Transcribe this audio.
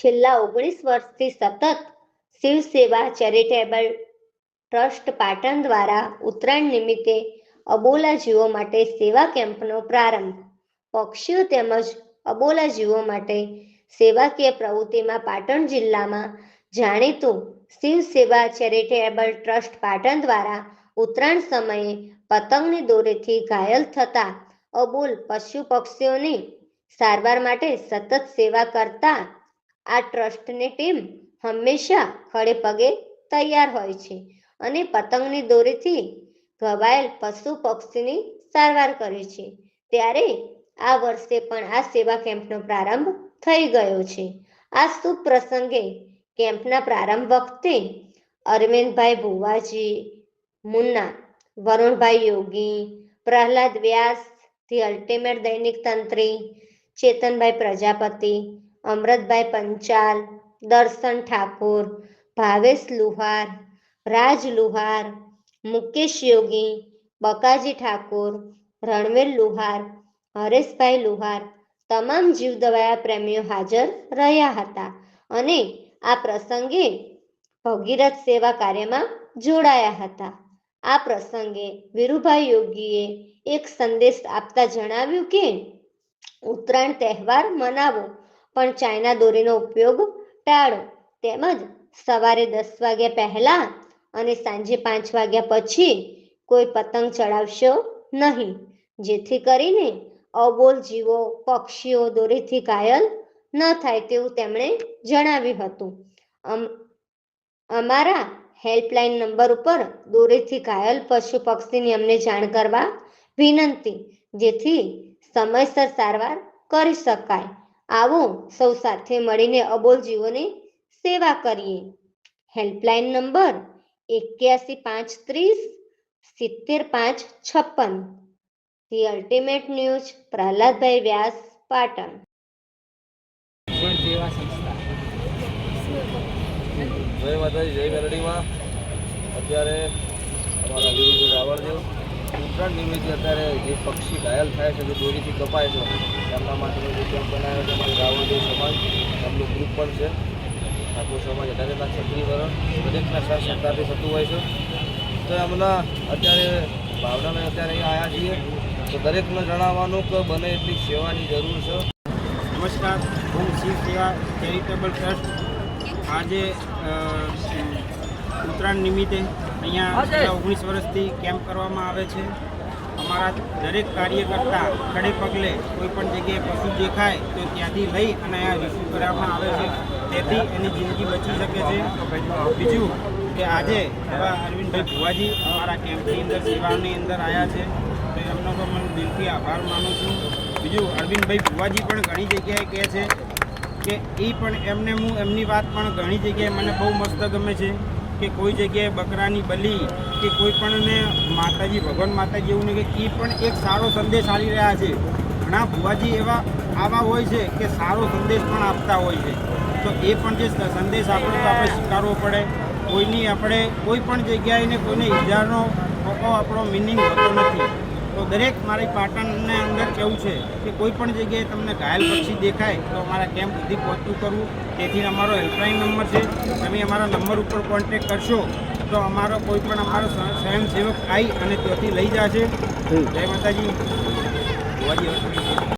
છેલ્લા 19 વર્ષથી સતત શિવ સેવા ચેરિટેબલ ટ્રસ્ટ પાટણ દ્વારા ઉત્તરાયણ નિમિત્તે અબોલા જીવો માટે સેવા કેમ્પનો પ્રારંભ. પક્ષીઓ તેમજ અબોલા જીવો માટે સેવાકીય પ્રવૃત્તિમાં પાટણ જિલ્લામાં જાણીતું શિવ સેવા ચેરિટેબલ ટ્રસ્ટ પાટણ દ્વારા ઉત્તરાયણ સમયે પતંગની દોરીથી ઘાયલ થતા અબોલ પશુ પક્ષીઓની સારવાર માટે સતત સેવા કરતા આ ટ્રસ્ટની ટીમ હંમેશા ખડે પગે તૈયાર હોય છે અને પતંગની દોરીથી ઘવાયેલ પશુ પક્ષીની સારવાર કરે છે. ત્યારે આ વર્ષે પણ આ સેવા કેમ્પનો પ્રારંભ થઈ ગયો છે. આ શુભ પ્રસંગે કેમ્પના પ્રારંભ વખતે અરવિંદભાઈ ભુવાજી, મુન્ના, વરુણભાઈ યોગી, પ્રહલાદ વ્યાસ, ધી અલ્ટિમેટ દૈનિક તંત્રી, ચેતનભાઈ પ્રજાપતિ, અમૃતભાઈ પંચાલ, દર્શન ઠાકોર, ભાવેશ લુહાર, રાજ લુહાર, મુકેશ યોગી, બકાજી ઠાકોર, રણવીર લુહાર, હરેશભાઈ લુહાર તમામ જીવદયા પ્રેમીઓ હાજર રહ્યા હતા અને આ પ્રસંગે ભગીરથ સેવા કાર્યમાં જોડાયા હતા. આ પ્રસંગે વીરુભાઈ યોગીએ એક સંદેશ આપતા જણાવ્યું કે ઉત્તરાયણ તહેવાર મનાવો પણ ચાઇના દોરીનો ઉપયોગ ટાળો તેમજ સવારે 10 વાગ્યા પહેલા અને સાંજે 5 વાગ્યા પછી કોઈ પતંગ ચડાવશો નહીં, જેથી કરીને અબોલ જીવો પક્ષીઓ દોરીથી ઘાયલ ન થાય તેવું તેમણે જણાવ્યું હતું. અમારા હેલ્પલાઇન નંબર ઉપર દોરીથી ઘાયલ પશુ પક્ષીની અમને જાણ કરવા વિનંતી, જેથી સમયસર સારવાર કરી શકાય. આવો સૌ સાથે મળીને અબોલ જીવોની સેવા કરીએ. Helpline number 81 530 70 556. The ultimate news, Prahladbhai Vyas, Patan. સેવા સંસ્થા. જય માતાજી, જય મેલડીમાં. અત્યારે અમારા વીરુભાઈ રાવળદેવ ઉત્તરાયણ નિમિત્તે અત્યારે જે પક્ષી ઘાયલ થાય છે, જે દોરીથી કપાય છે, એમના માટેનો જે કેમ્પ બનાવ્યો છે અમારી રાવળદેવ સમાજ, એમનું ગ્રુપ પણ છે. ઠાકોર સમાજ દરેકના છત્રીકરણ દરેકના સહ સહકારથી થતું હોય છે. તો એમના અત્યારે ભાવનાને અત્યારે અહીંયા આવ્યા છીએ, તો દરેકને જણાવવાનું કે બને એટલી સેવાની જરૂર છે. નમસ્કાર, હું શિવ સેવા ચેરિટેબલ ટ્રસ્ટ આજે ઉત્તરાયણ નિમિત્તે અહીંયા છેલ્લા 19 વર્ષથી કેમ્પ કરવામાં આવે છે. અમારા દરેક કાર્યકર્તા ખડે પગલે કોઈ પણ જગ્યાએ પશુ દેખાય તો ત્યાંથી લઈ અને અહીંયા રિસીવ કરવામાં આવે છે, તેથી એની જિંદગી બચી શકે છે. બીજું કે આજે એવા અરવિંદભાઈ ભુવાજી અમારા કેમ્પની અંદર સેવાની અંદર આવ્યા છે, તો એમનો તો મને દિલથી આભાર માનું છું. બીજું અરવિંદભાઈ ભુવાજી પણ ઘણી જગ્યાએ કહે છે કે એ પણ હું એમની વાત પણ ઘણી જગ્યાએ મને બહુ મસ્ત ગમે છે કે કોઈ જગ્યાએ બકરાની બલી કે કોઈ પણને માતાજી ભગવાન માતાજી એવું નહીં કે એ પણ એક સારો સંદેશ આપી રહ્યા છે. ઘણા ભુવાજી આવા હોય છે કે સારો સંદેશ પણ આપતા હોય છે, તો એ પણ જે સંદેશ આપણો તો આપણે સ્વીકારવો પડે. કોઈની આપણે કોઈ પણ જગ્યાએ ને કોઈને ઈજાનો આપણો મિનિંગ હોતો નથી. તો દરેક મારી પાટણને અંદર કેવું છે કે કોઈ પણ જગ્યાએ તમને ઘાયલ પક્ષી દેખાય તો અમારા કેમ્પ સુધી પહોંચતું કરવું. તેથી અમારો હેલ્પલાઇન નંબર છે, તમે અમારા નંબર ઉપર કોન્ટેક કરશો તો અમારો કોઈ પણ અમારો સ્વયંસેવક આવી અને ત્યાંથી લઈ જશે. જય માતાજી.